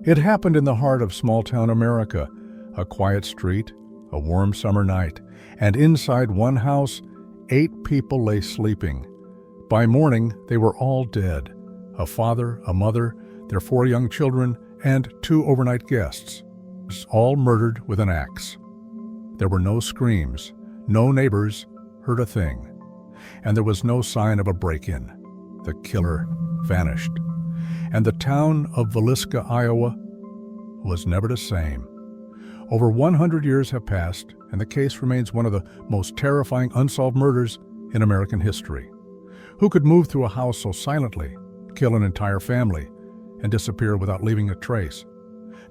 It happened in the heart of small-town America, a quiet street, a warm summer night, and inside one house, 8 people lay sleeping. By morning, they were all dead: a father, a mother, their 4 young children, and 2 overnight guests, all murdered with an axe. There were no screams, no neighbors heard a thing, and there was no sign of a break-in. The killer vanished, and the town of Villisca, Iowa, was never the same. Over 100 years have passed, and the case remains one of the most terrifying unsolved murders in American history. Who could move through a house so silently, kill an entire family, and disappear without leaving a trace?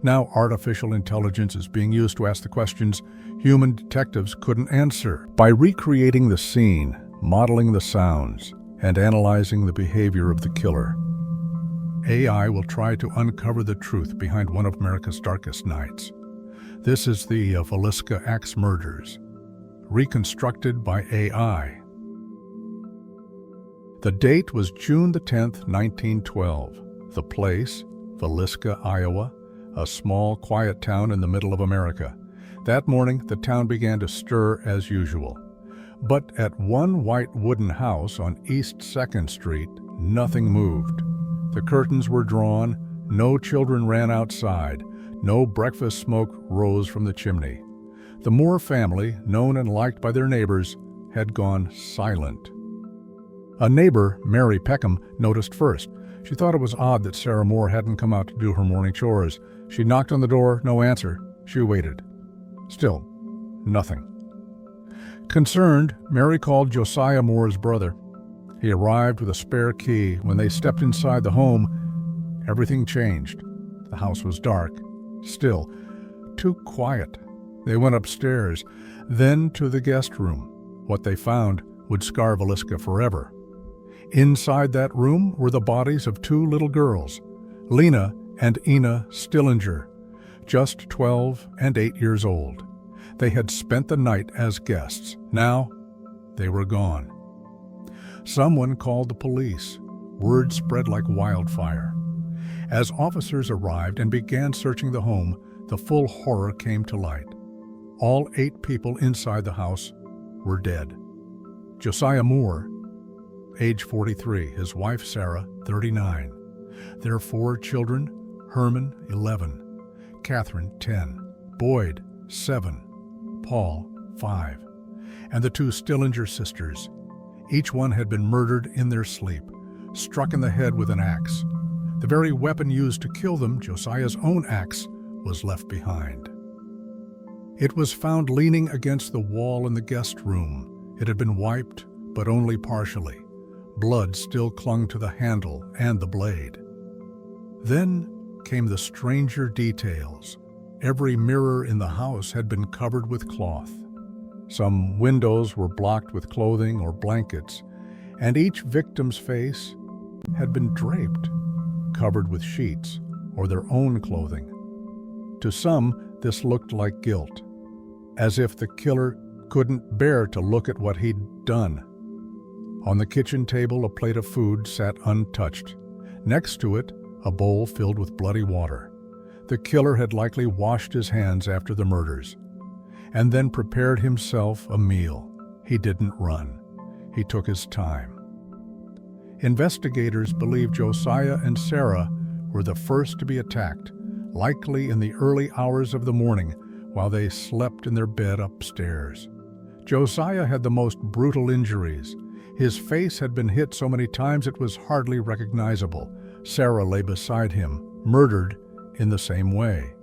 Now artificial intelligence is being used to ask the questions human detectives couldn't answer. By recreating the scene, modeling the sounds, and analyzing the behavior of the killer, AI will try to uncover the truth behind one of America's darkest nights. This is the Villisca Axe Murders, reconstructed by AI. The date was June the 10th, 1912. The place, Villisca, Iowa, a small, quiet town in the middle of America. That morning, the town began to stir as usual. But at one white wooden house on East 2nd Street, nothing moved. The curtains were drawn, no children ran outside, no breakfast smoke rose from the chimney. The Moore family, known and liked by their neighbors, had gone silent. A neighbor, Mary Peckham, noticed first. She thought it was odd that Sarah Moore hadn't come out to do her morning chores. She knocked on the door, no answer. She waited. Still, nothing. Concerned, Mary called Josiah Moore's brother. He arrived with a spare key. When they stepped inside the home, everything changed. The house was dark, still, too quiet. They went upstairs, then to the guest room. What they found would scar Villisca forever. Inside that room were the bodies of 2 little girls, Lena and Ina Stillinger, just 12 and 8 years old. They had spent the night as guests. Now, they were gone. Someone called the police. Word spread like wildfire. As officers arrived and began searching the home, the full horror came to light. All 8 people inside the house were dead. Josiah Moore, age 43, his wife Sarah, 39. Their 4 children, Herman, 11, Catherine, 10, Boyd, 7, Paul, 5, and the 2 Stillinger sisters. Each one had been murdered in their sleep, struck in the head with an axe. The very weapon used to kill them, Josiah's own axe, was left behind. It was found leaning against the wall in the guest room. It had been wiped, but only partially. Blood still clung to the handle and the blade. Then came the stranger details. Every mirror in the house had been covered with cloth. Some windows were blocked with clothing or blankets, and each victim's face had been draped, covered with sheets or their own clothing. To some, this looked like guilt, as if the killer couldn't bear to look at what he'd done. On the kitchen table, a plate of food sat untouched. Next to it, a bowl filled with bloody water. The killer had likely washed his hands after the murders, and then prepared himself a meal. He didn't run. He took his time. Investigators believe Josiah and Sarah were the first to be attacked, likely in the early hours of the morning while they slept in their bed upstairs. Josiah had the most brutal injuries. His face had been hit so many times it was hardly recognizable. Sarah lay beside him, murdered in the same way.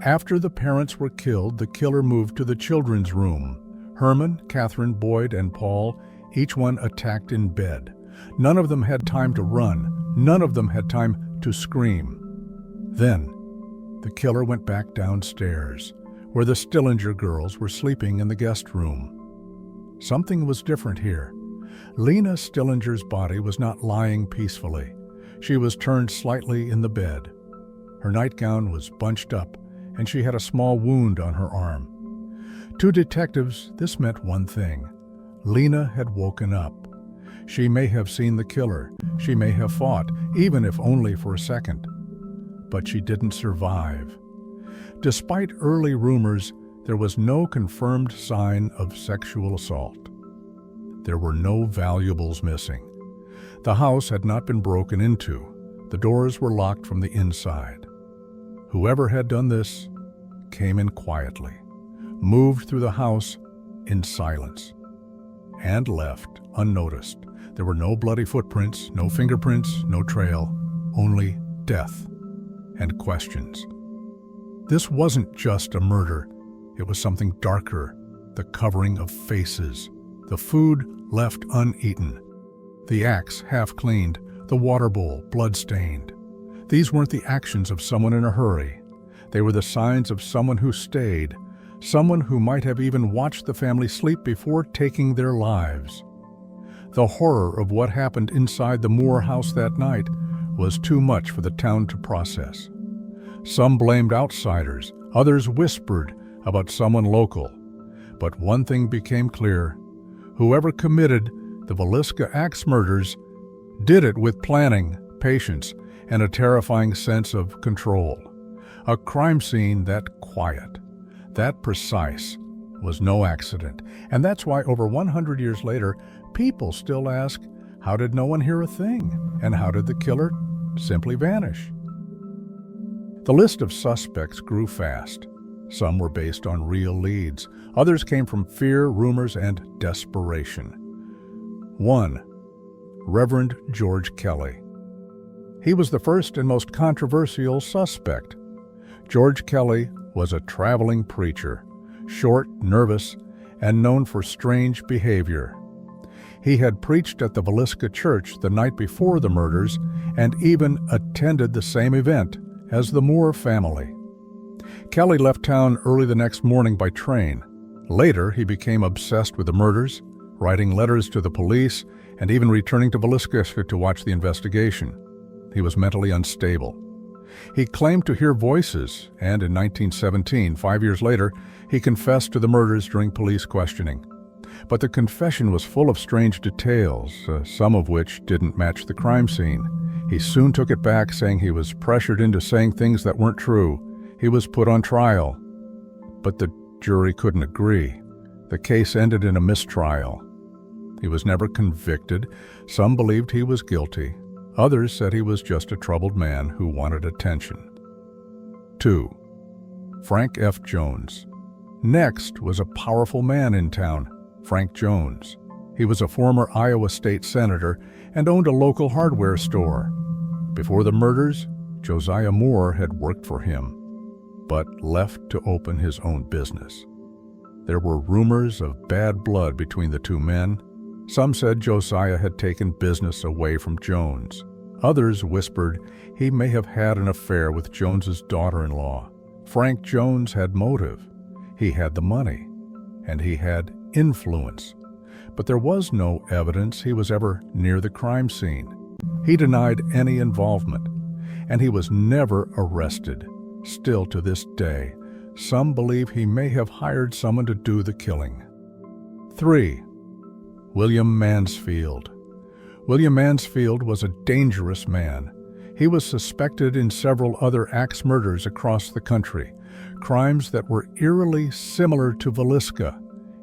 After the parents were killed, the killer moved to the children's room. Herman, Catherine, Boyd, and Paul, each one attacked in bed. None of them had time to run. None of them had time to scream. Then, the killer went back downstairs, where the Stillinger girls were sleeping in the guest room. Something was different here. Lena Stillinger's body was not lying peacefully. She was turned slightly in the bed. Her nightgown was bunched up, and she had a small wound on her arm. To detectives, this meant one thing. Lena had woken up. She may have seen the killer. She may have fought, even if only for a second. but she didn't survive. Despite early rumors, there was no confirmed sign of sexual assault. There were no valuables missing. The house had not been broken into. The doors were locked from the inside. Whoever had done this came in quietly, moved through the house in silence, and left unnoticed. There were no bloody footprints, no fingerprints, no trail, only death and questions. This wasn't just a murder. It was something darker, the covering of faces, the food left uneaten, the axe half-cleaned, the water bowl blood-stained. These weren't the actions of someone in a hurry. They were the signs of someone who stayed, someone who might have even watched the family sleep before taking their lives. The horror of what happened inside the Moore house that night was too much for the town to process. Some blamed outsiders, others whispered about someone local. But one thing became clear: whoever committed the Villisca Axe Murders did it with planning, patience, and a terrifying sense of control. A crime scene that quiet, that precise, was no accident. And that's why over 100 years later, people still ask, how did no one hear a thing? And how did the killer simply vanish? The list of suspects grew fast. Some were based on real leads. Others came from fear, rumors, and desperation. 1. Reverend George Kelly. He was the first and most controversial suspect. George Kelly was a traveling preacher, short, nervous, and known for strange behavior. He had preached at the Villisca Church the night before the murders and even attended the same event as the Moore family. Kelly left town early the next morning by train. Later, he became obsessed with the murders, writing letters to the police, and even returning to Villisca to watch the investigation. He was mentally unstable. He claimed to hear voices, and in 1917, 5 years later, he confessed to the murders during police questioning. But the confession was full of strange details, some of which didn't match the crime scene. He soon took it back, saying he was pressured into saying things that weren't true. He was put on trial, but the jury couldn't agree. The case ended in a mistrial. He was never convicted. Some believed he was guilty. Others said he was just a troubled man who wanted attention. 2. Frank F. Jones. Next was a powerful man in town, Frank Jones. He was a former Iowa state senator and owned a local hardware store. Before the murders, Josiah Moore had worked for him, but left to open his own business. There were rumors of bad blood between the two men. Some said Josiah had taken business away from Jones. Others whispered he may have had an affair with Jones's daughter-in-law. Frank Jones had motive. He had the money, and he had influence. But there was no evidence he was ever near the crime scene. He denied any involvement, and he was never arrested. Still to this day, some believe he may have hired someone to do the killing. 3. William Mansfield. William Mansfield was a dangerous man. He was suspected in several other axe murders across the country, crimes that were eerily similar to Villisca.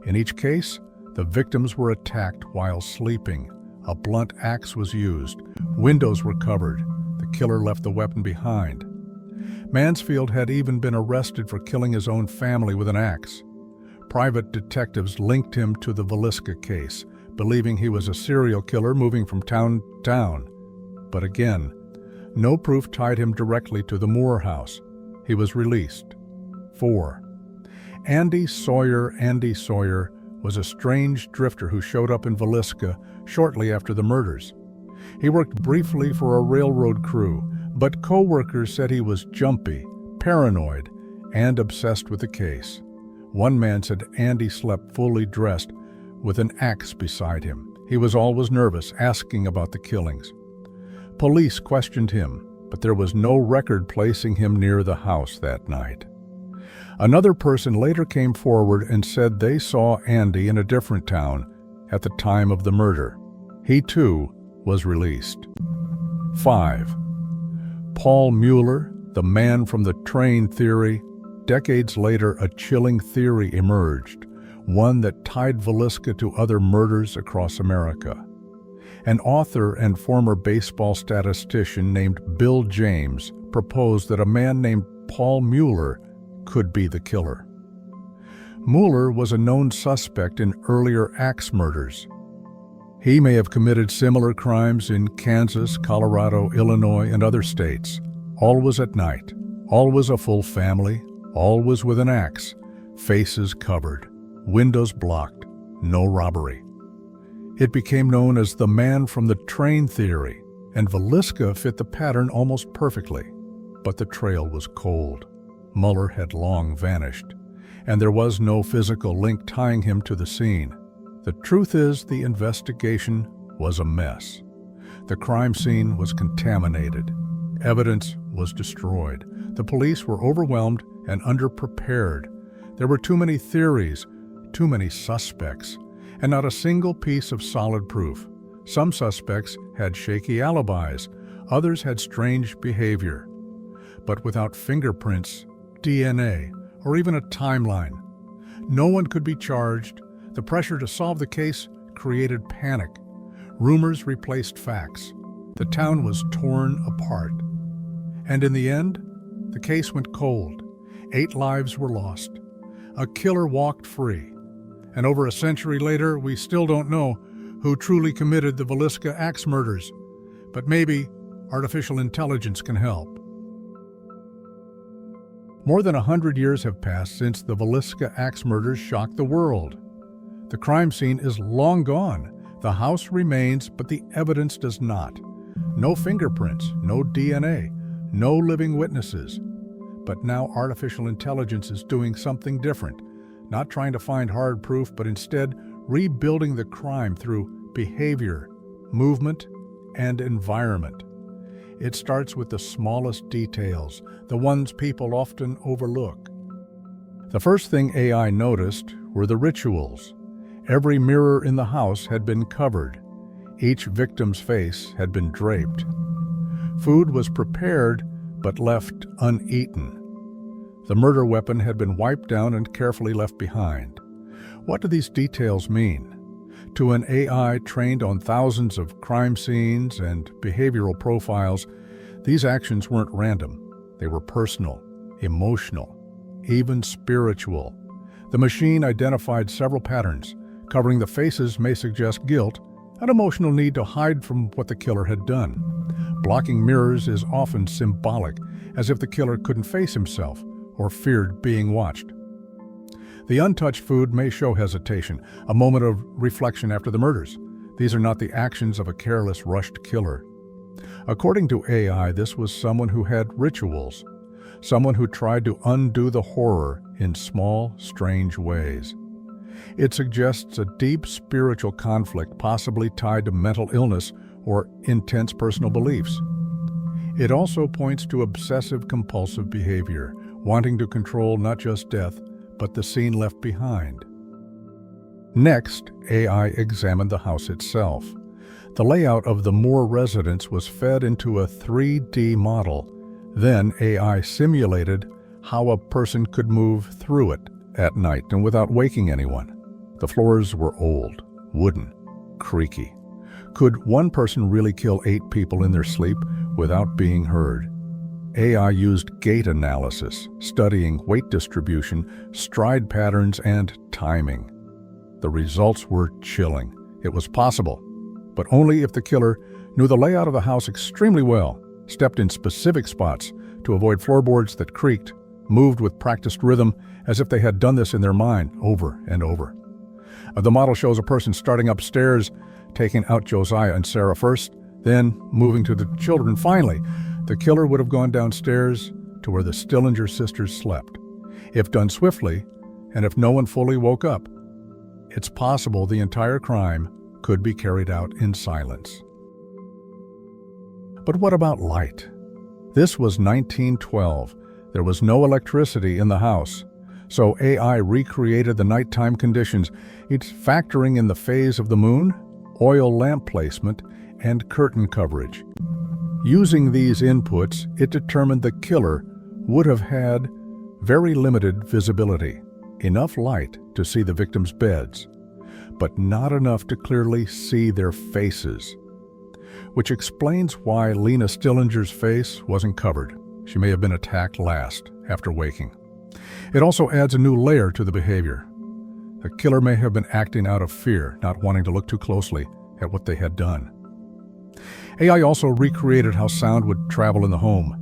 In each case, the victims were attacked while sleeping. A blunt axe was used. Windows were covered. The killer left the weapon behind. Mansfield had even been arrested for killing his own family with an axe. Private detectives linked him to the Villisca case, believing he was a serial killer moving from town to town. But again, no proof tied him directly to the Moore house. He was released. 4. Andy Sawyer. Andy Sawyer was a strange drifter who showed up in Villisca shortly after the murders. He worked briefly for a railroad crew, but co-workers said he was jumpy, paranoid, and obsessed with the case. One man said Andy slept fully dressed with an axe beside him. He was always nervous, asking about the killings. Police questioned him, but there was no record placing him near the house that night. Another person later came forward and said they saw Andy in a different town at the time of the murder. He too was released. 5. Paul Mueller, the man from the train theory. Decades later, a chilling theory emerged, one that tied Villisca to other murders across America. An author and former baseball statistician named Bill James proposed that a man named Paul Mueller could be the killer. Mueller was a known suspect in earlier axe murders. He may have committed similar crimes in Kansas, Colorado, Illinois, and other states. Always at night, always a full family, always with an axe, faces covered, windows blocked, no robbery. It became known as the man from the train theory, and Villisca fit the pattern almost perfectly. But the trail was cold. Mueller had long vanished, and there was no physical link tying him to the scene. The truth is, the investigation was a mess. The crime scene was contaminated. Evidence was destroyed. The police were overwhelmed and underprepared. There were too many theories, too many suspects, and not a single piece of solid proof. Some suspects had shaky alibis, others had strange behavior. But without fingerprints, DNA, or even a timeline, no one could be charged. The pressure to solve the case created panic. Rumors replaced facts. The town was torn apart. And in the end, the case went cold. 8 lives were lost. A killer walked free. And over a century later, we still don't know who truly committed the Villisca Axe Murders. But maybe artificial intelligence can help. More than 100 years have passed since the Villisca Axe Murders shocked the world. The crime scene is long gone. The house remains, but the evidence does not. No fingerprints, no DNA, no living witnesses. But now artificial intelligence is doing something different, not trying to find hard proof, but instead rebuilding the crime through behavior, movement, and environment. It starts with the smallest details, the ones people often overlook. The first thing AI noticed were the rituals. Every mirror in the house had been covered. Each victim's face had been draped. Food was prepared but left uneaten. The murder weapon had been wiped down and carefully left behind. What do these details mean? To an AI trained on thousands of crime scenes and behavioral profiles, these actions weren't random. They were personal, emotional, even spiritual. The machine identified several patterns. Covering the faces may suggest guilt, an emotional need to hide from what the killer had done. Blocking mirrors is often symbolic, as if the killer couldn't face himself or feared being watched. The untouched food may show hesitation, a moment of reflection after the murders. These are not the actions of a careless, rushed killer. According to AI, this was someone who had rituals, someone who tried to undo the horror in small, strange ways. It suggests a deep spiritual conflict, possibly tied to mental illness or intense personal beliefs. It also points to obsessive-compulsive behavior, wanting to control not just death, but the scene left behind. Next, AI examined the house itself. The layout of the Moore residence was fed into a 3D model. Then AI simulated how a person could move through it at night and without waking anyone. The floors were old, wooden, creaky. Could one person really kill 8 people in their sleep without being heard? AI used gait analysis, studying weight distribution, stride patterns, and timing. The results were chilling. It was possible, but only if the killer knew the layout of the house extremely well, stepped in specific spots to avoid floorboards that creaked, moved with practiced rhythm as if they had done this in their mind over and over. The model shows a person starting upstairs, taking out Josiah and Sarah first, then moving to the children. Finally, the killer would have gone downstairs to where the Stillinger sisters slept. If done swiftly, and if no one fully woke up, it's possible the entire crime could be carried out in silence. But what about light? This was 1912. There was no electricity in the house. So AI recreated the nighttime conditions. It's factoring in the phase of the moon, oil lamp placement, and curtain coverage. Using these inputs, it determined the killer would have had very limited visibility, enough light to see the victims' beds, but not enough to clearly see their faces, which explains why Lena Stillinger's face wasn't covered. She may have been attacked last, after waking. It also adds a new layer to the behavior. The killer may have been acting out of fear, not wanting to look too closely at what they had done. AI also recreated how sound would travel in the home.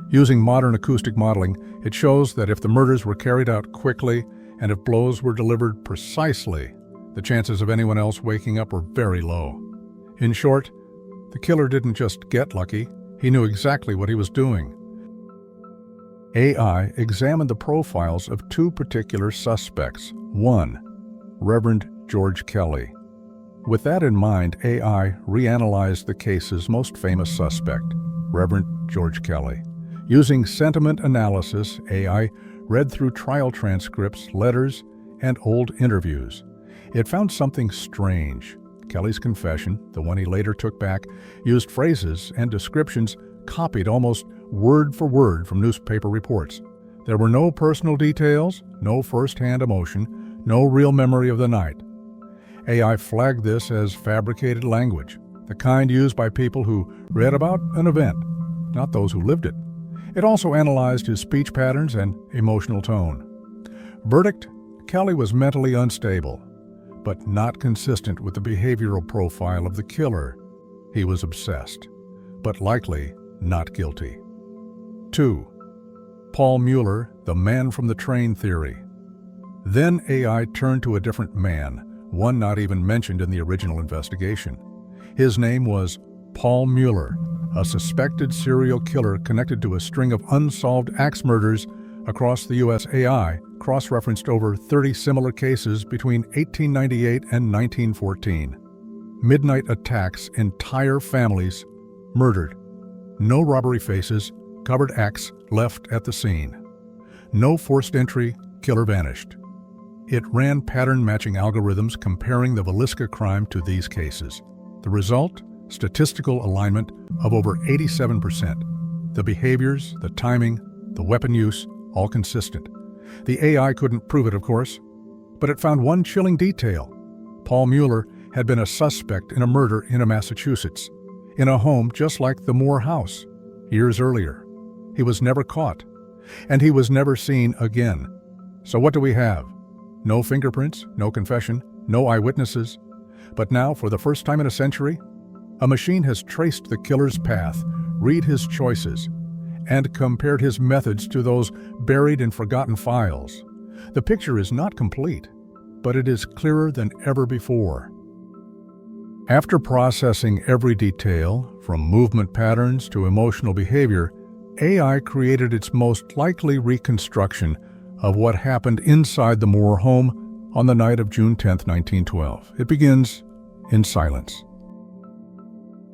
Using modern acoustic modeling, it shows that if the murders were carried out quickly and if blows were delivered precisely, the chances of anyone else waking up were very low. In short, the killer didn't just get lucky, he knew exactly what he was doing. AI examined the profiles of two particular suspects. One, Reverend George Kelly. With that in mind, AI reanalyzed the case's most famous suspect, Reverend George Kelly. Using sentiment analysis, AI read through trial transcripts, letters, and old interviews. It found something strange. Kelly's confession, the one he later took back, used phrases and descriptions copied almost word for word from newspaper reports. There were no personal details, no first-hand emotion, no real memory of the night. AI flagged this as fabricated language, the kind used by people who read about an event, not those who lived it. It also analyzed his speech patterns and emotional tone. Verdict: Kelly was mentally unstable, but not consistent with the behavioral profile of the killer. He was obsessed, but likely not guilty. 2. Paul Mueller, the man from the train theory. Then AI turned to a different man, one not even mentioned in the original investigation. His name was Paul Mueller, a suspected serial killer connected to a string of unsolved axe murders across the U.S. AI cross-referenced over 30 similar cases between 1898 and 1914. Midnight attacks, entire families murdered. No robbery faces, covered axe left at the scene. No forced entry, killer vanished. It ran pattern-matching algorithms comparing the Villisca crime to these cases. The result? Statistical alignment of over 87%. The behaviors, the timing, the weapon use, all consistent. The AI couldn't prove it, of course, but it found one chilling detail. Paul Mueller had been a suspect in a murder in Massachusetts, in a home just like the Moore house, years earlier. He was never caught, and he was never seen again. So what do we have? No fingerprints, no confession, no eyewitnesses. But now, for the first time in a century, a machine has traced the killer's path, read his choices, and compared his methods to those buried in forgotten files. The picture is not complete, but it is clearer than ever before. After processing every detail, from movement patterns to emotional behavior, AI created its most likely reconstruction of what happened inside the Moore home on the night of June 10, 1912. It begins in silence.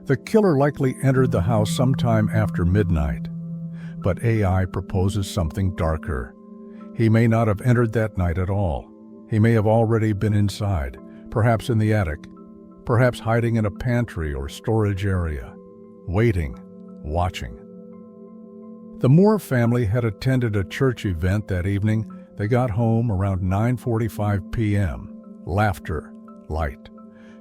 The killer likely entered the house sometime after midnight, but AI proposes something darker. He may not have entered that night at all. He may have already been inside, perhaps in the attic, perhaps hiding in a pantry or storage area, waiting, watching. The Moore family had attended a church event that evening. They got home around 9:45 p.m. Laughter, light,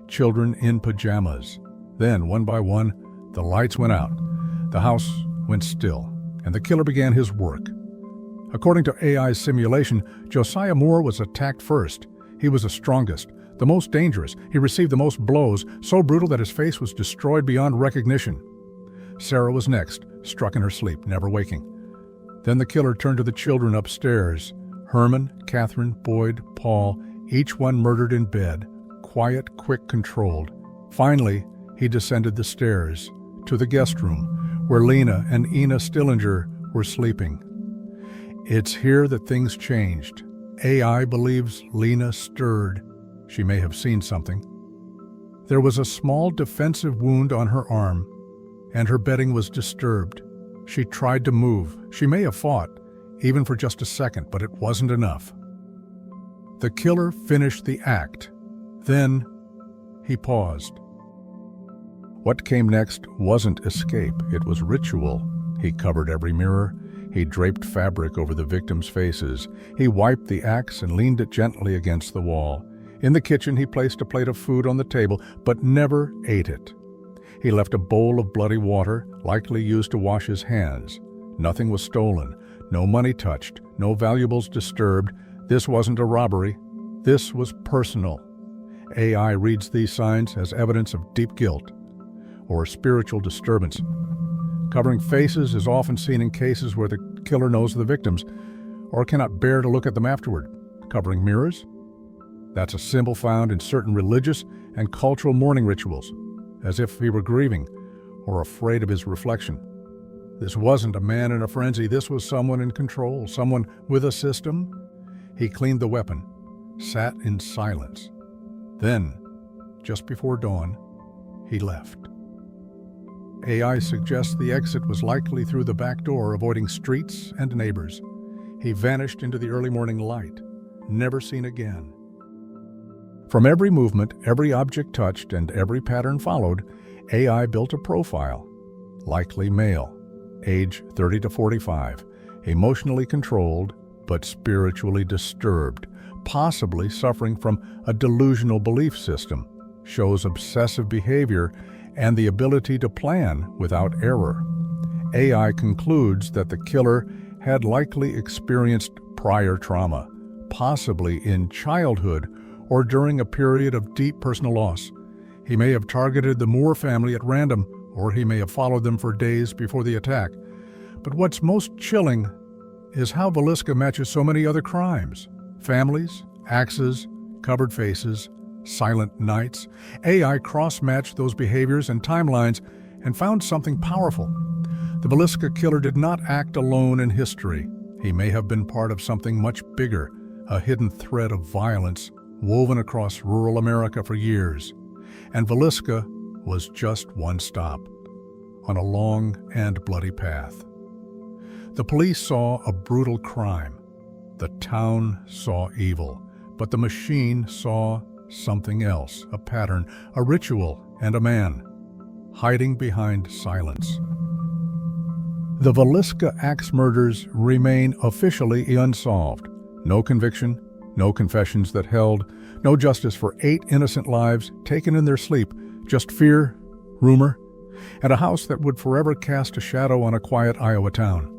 children in pajamas. Then, one by one, the lights went out. The house went still, and the killer began his work. According to AI's simulation, Josiah Moore was attacked first. He was the strongest, the most dangerous. He received the most blows, so brutal that his face was destroyed beyond recognition. Sarah was next, struck in her sleep, never waking. Then the killer turned to the children upstairs. Herman, Catherine, Boyd, Paul, each one murdered in bed, quiet, quick, controlled. Finally, he descended the stairs to the guest room, where Lena and Ina Stillinger were sleeping. It's here that things changed. AI believes Lena stirred. She may have seen something. There was a small defensive wound on her arm, and her bedding was disturbed. She tried to move. She may have fought, even for just a second, but it wasn't enough. The killer finished the act. Then he paused. What came next wasn't escape, it was ritual. He covered every mirror. He draped fabric over the victims' faces. He wiped the axe and leaned it gently against the wall. In the kitchen, he placed a plate of food on the table, but never ate it. He left a bowl of bloody water, likely used to wash his hands. Nothing was stolen, no money touched, no valuables disturbed. This wasn't a robbery. This was personal. AI reads these signs as evidence of deep guilt or spiritual disturbance. Covering faces is often seen in cases where the killer knows the victims or cannot bear to look at them afterward. Covering mirrors? That's a symbol found in certain religious and cultural mourning rituals, as if he were grieving or afraid of his reflection. This wasn't a man in a frenzy. This was someone in control, someone with a system. He cleaned the weapon, sat in silence. Then, just before dawn, he left. AI suggests the exit was likely through the back door, avoiding streets and neighbors. He vanished into the early morning light, never seen again. From every movement, every object touched, and every pattern followed, AI built a profile. Likely male, age 30 to 45, emotionally controlled, but spiritually disturbed, possibly suffering from a delusional belief system, shows obsessive behavior and the ability to plan without error. AI concludes that the killer had likely experienced prior trauma, possibly in childhood or during a period of deep personal loss. He may have targeted the Moore family at random, or he may have followed them for days before the attack. But what's most chilling is how Villisca matches so many other crimes. Families, axes, covered faces, silent nights. AI cross-matched those behaviors and timelines and found something powerful. The Villisca killer did not act alone in history. He may have been part of something much bigger, a hidden thread of violence woven across rural America for years. And Villisca was just one stop on a long and bloody path. The police saw a brutal crime. The town saw evil, but the machine saw something else, a pattern, a ritual, and a man, hiding behind silence. The Villisca Axe Murders remain officially unsolved. No conviction, no confessions that held, no justice for 8 innocent lives taken in their sleep, just fear, rumor, and a house that would forever cast a shadow on a quiet Iowa town.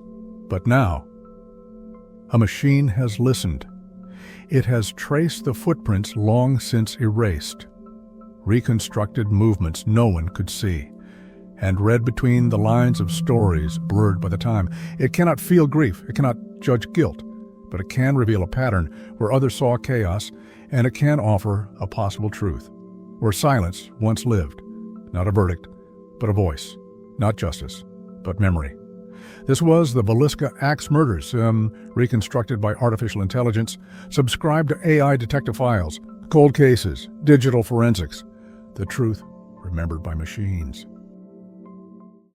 But now, a machine has listened. It has traced the footprints long since erased, reconstructed movements no one could see, and read between the lines of stories blurred by the time. It cannot feel grief, it cannot judge guilt, but it can reveal a pattern where others saw chaos, and it can offer a possible truth, where silence once lived, not a verdict, but a voice, not justice, but memory. This was the Villisca Axe Murders, reconstructed by artificial intelligence. Subscribe to AI Detective Files, Cold Cases, Digital Forensics, the truth remembered by machines.